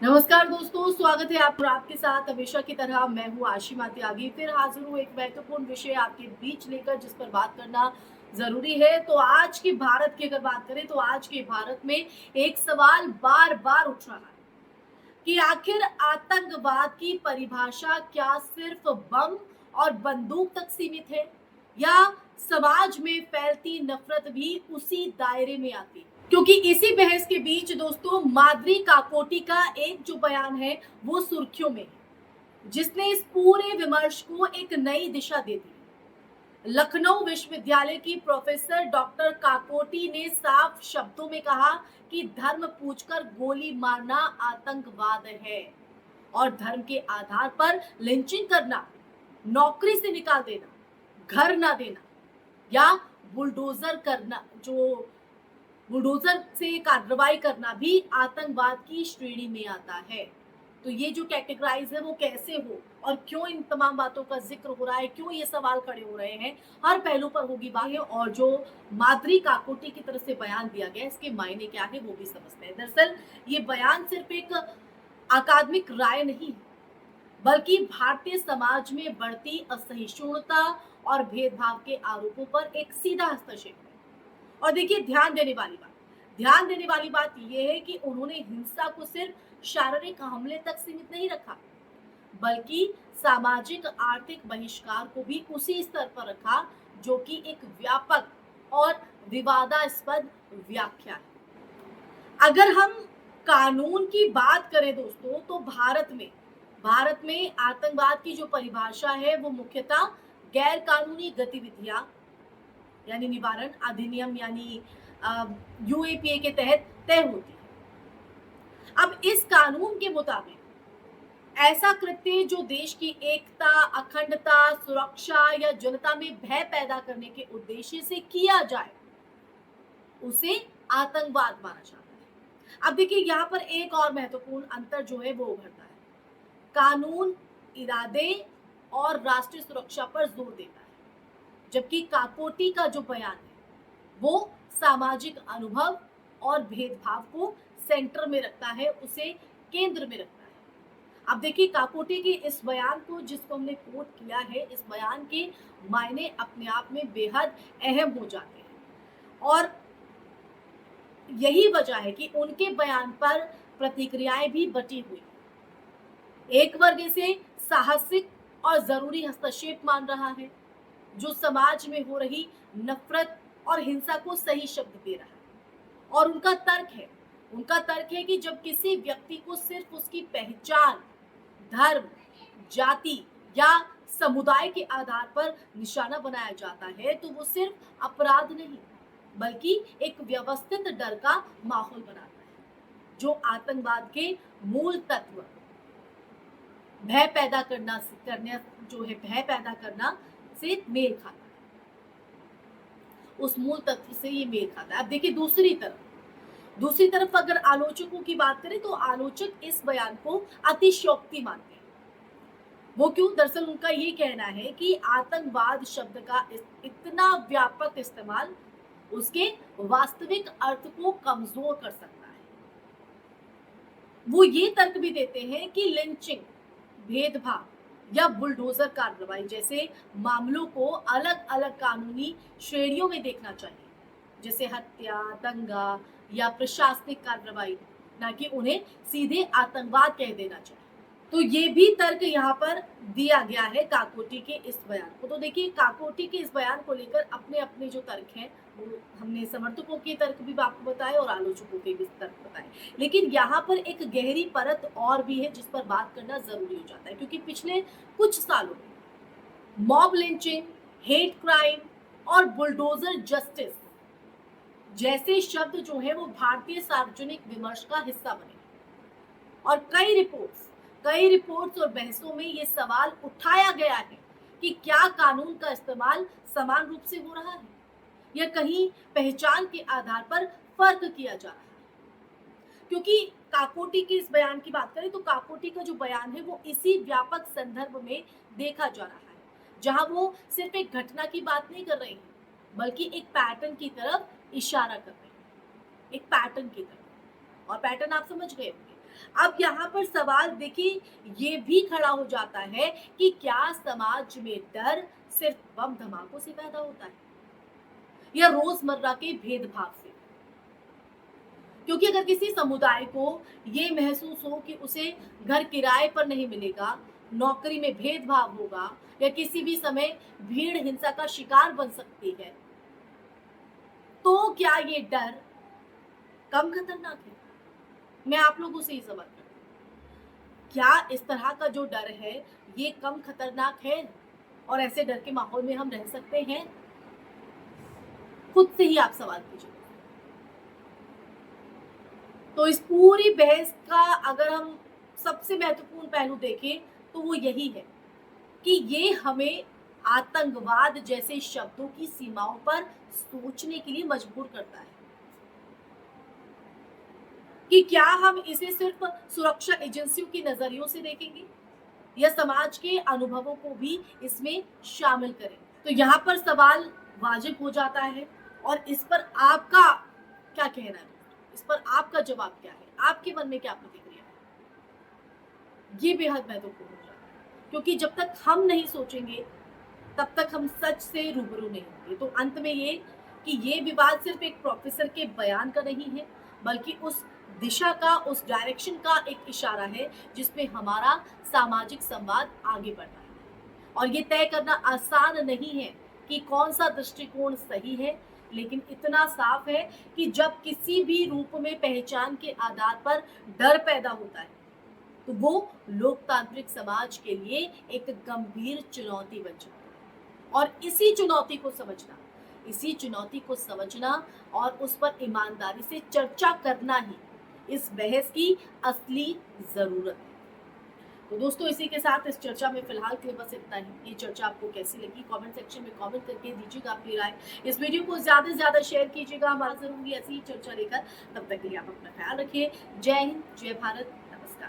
नमस्कार दोस्तों, स्वागत है आप और आपके साथ हमेशा की तरह मैं हूँ आशिमा त्यागी। फिर हाजिर हूँ एक महत्वपूर्ण विषय आपके बीच लेकर जिस पर बात करना ज़रूरी है। तो आज के भारत की अगर बात करें तो आज के भारत में एक सवाल बार-बार उठ रहा है कि आखिर आतंकवाद की परिभाषा क्या सिर्फ बम और बंदूक तक सीमित है या समाज में फैलती नफरत भी उसी दायरे में आती है? क्योंकि इसी बहस के बीच दोस्तों माद्री काकोटी का एक जो बयान है वो सुर्खियों में है, जिसने इस पूरे विमर्श को एक नई दिशा दे दी। लखनऊ विश्वविद्यालय की प्रोफेसर डॉक्टर काकोटी ने साफ शब्दों में कहा कि धर्म पूछकर गोली मारना आतंकवाद है और धर्म के आधार पर लिंचिंग करना, नौकरी से निकाल देना, घर ना देना या बुलडोजर करना जो बुलडोजर से कार्रवाई करना भी आतंकवाद की श्रेणी में आता है। तो ये जो कैटेगराइज है वो कैसे हो और क्यों इन तमाम बातों का जिक्र हो रहा है, क्यों ये सवाल खड़े हो रहे हैं, हर पहलू पर होगी बात है और जो माद्री काकोटी की तरफ से बयान दिया गया इसके मायने क्या है वो भी समझते हैं। दरअसल ये बयान सिर्फ एक अकादमिक राय नहीं है, बल्कि भारतीय समाज में बढ़ती असहिष्णुता और भेदभाव के आरोपों पर एक सीधा हस्तक्षेप है। और देखिए ध्यान देने वाली बात यह है कि उन्होंने हिंसा को सिर्फ शारीरिक हमले तक सीमित नहीं रखा, बल्कि सामाजिक आर्थिक बहिष्कार को भी उसी स्तर पर रखा जो कि एक व्यापक और विवादास्पद व्याख्या है। अगर हम कानून की बात करें दोस्तों तो भारत में आतंकवाद की जो परिभाषा है वो मुख्यतः गैर कानूनी गतिविधियां यानी निवारण अधिनियम यानी यूएपीए के तहत तय होती है। अब इस कानून के मुताबिक ऐसा कृत्य जो देश की एकता, अखंडता, सुरक्षा या जनता में भय पैदा करने के उद्देश्य से किया जाए उसे आतंकवाद माना जाता है। अब देखिए यहाँ पर एक और महत्वपूर्ण अंतर जो है वो उभरता है। कानून इरादे और राष्ट्रीय सुरक्षा पर जोर देता है, जबकि काकोटी का जो बयान है वो सामाजिक अनुभव और भेदभाव को सेंटर में रखता है, उसे केंद्र में रखता है। अब देखिए काकोटी के इस बयान को जिसको हमने कोट किया है, इस बयान के मायने अपने आप में बेहद अहम हो जाते हैं और यही वजह है कि उनके बयान पर प्रतिक्रियाएं भी बटी हुई। एक वर्ग इसे साहसिक और जरूरी हस्तक्षेप मान रहा है जो समाज में हो रही नफरत और हिंसा को सही शब्द दे रहा है और उनका तर्क है कि जब किसी व्यक्ति को सिर्फ उसकी पहचान, धर्म, जाति या समुदाय के आधार पर निशाना बनाया जाता है तो वो सिर्फ अपराध नहीं बल्कि एक व्यवस्थित डर का माहौल बनाता है जो आतंकवाद के मूल तत्व भय पैदा करना से मेल खाता है, उस मूल तत्व से ये मेल खाता है। अब देखिए दूसरी तरफ अगर आलोचकों की बात करें तो आलोचक इस बयान को अतिशयोक्ति मानते हैं। वो क्यों? दरअसल उनका ये कहना है कि आतंकवाद शब्द का इतना व्यापक इस्तेमाल उसके वास्तविक अर्थ को कमजोर कर सकता है। वो ये तर्क भी देते हैं कि लिंचिंग, भेदभाव या बुलडोजर कार्रवाई जैसे मामलों को अलग अलग कानूनी श्रेणियों में देखना चाहिए, जैसे हत्या, दंगा या प्रशासनिक कार्रवाई, ना कि उन्हें सीधे आतंकवाद कह देना चाहिए। तो ये भी तर्क यहाँ पर दिया गया है काकोटी के इस बयान को। तो देखिए काकोटी के इस बयान को लेकर अपने अपने जो तर्क हैं वो हमने समर्थकों के तर्क भी आपको बताए और आलोचकों के भी तर्क बताए, लेकिन यहाँ पर एक गहरी परत और भी है जिस पर बात करना जरूरी हो जाता है, क्योंकि पिछले कुछ सालों में मॉब लिंचिंग, हेट क्राइम और बुलडोजर जस्टिस जैसे शब्द जो है वो भारतीय सार्वजनिक विमर्श का हिस्सा बने और कई रिपोर्ट्स और बहसों में ये सवाल उठाया गया है कि क्या कानून का इस्तेमाल समान रूप से हो रहा है या कहीं पहचान के आधार पर फर्क किया जा रहा है। क्योंकि काकोटी के इस बयान की बात करें तो काकोटी का जो बयान है वो इसी व्यापक संदर्भ में देखा जा रहा है, जहां वो सिर्फ एक घटना की बात नहीं कर रहे हैं बल्कि एक पैटर्न की तरफ इशारा कर रहे हैं, एक पैटर्न की तरफ। और पैटर्न आप समझ गए होंगे। अब यहाँ पर सवाल देखिए ये भी खड़ा हो जाता है कि क्या समाज में डर सिर्फ बम धमाकों से पैदा होता है या रोजमर्रा के भेदभाव से? क्योंकि अगर किसी समुदाय को ये महसूस हो कि उसे घर किराए पर नहीं मिलेगा, नौकरी में भेदभाव होगा या किसी भी समय भीड़ हिंसा का शिकार बन सकती है, तो क्या ये डर कम खतरनाक है? मैं आप लोगों से ही सवाल करती हूँ। क्या इस तरह का जो डर है ये कम खतरनाक है और ऐसे डर के माहौल में हम रह सकते हैं? खुद से ही आप सवाल कीजिए। तो इस पूरी बहस का अगर हम सबसे महत्वपूर्ण पहलू देखें तो वो यही है कि ये हमें आतंकवाद जैसे शब्दों की सीमाओं पर सोचने के लिए मजबूर करता है कि क्या हम इसे सिर्फ सुरक्षा एजेंसियों के नजरियों से देखेंगे या समाज के अनुभवों को भी इसमें शामिल करें। तो यहाँ पर सवाल वाजिब हो जाता है और इस पर आपका क्या कहना है, इस पर आपका जवाब क्या है, आपके मन में क्या प्रतिक्रिया है, ये बेहद महत्वपूर्ण हो जाता है क्योंकि जब तक हम नहीं सोचेंगे तब तक हम सच से रूबरू नहीं होंगे। तो अंत में ये कि ये विवाद सिर्फ एक प्रोफेसर के बयान का नहीं है बल्कि उस दिशा का, उस डायरेक्शन का एक इशारा है जिसमें हमारा सामाजिक संवाद आगे बढ़ रहा है। और ये तय करना आसान नहीं है कि कौन सा दृष्टिकोण सही है, लेकिन इतना साफ है कि जब किसी भी रूप में पहचान के आधार पर डर पैदा होता है तो वो लोकतांत्रिक समाज के लिए एक गंभीर चुनौती बन जाता है। और इसी चुनौती को समझना और उस पर ईमानदारी से चर्चा करना ही इस बहस की असली जरूरत है। तो दोस्तों इसी के साथ इस चर्चा में फिलहाल के लिए बस इतना ही। ये चर्चा आपको कैसी लगी कमेंट सेक्शन में कमेंट करके दीजिएगा अपनी राय। इस वीडियो को ज्यादा से ज्यादा शेयर कीजिएगा। हमारा जरूरी ऐसी ही चर्चा लेकर, तब तक के लिए आप अपना ख्याल रखिए। जय हिंद, जय भारत, नमस्कार।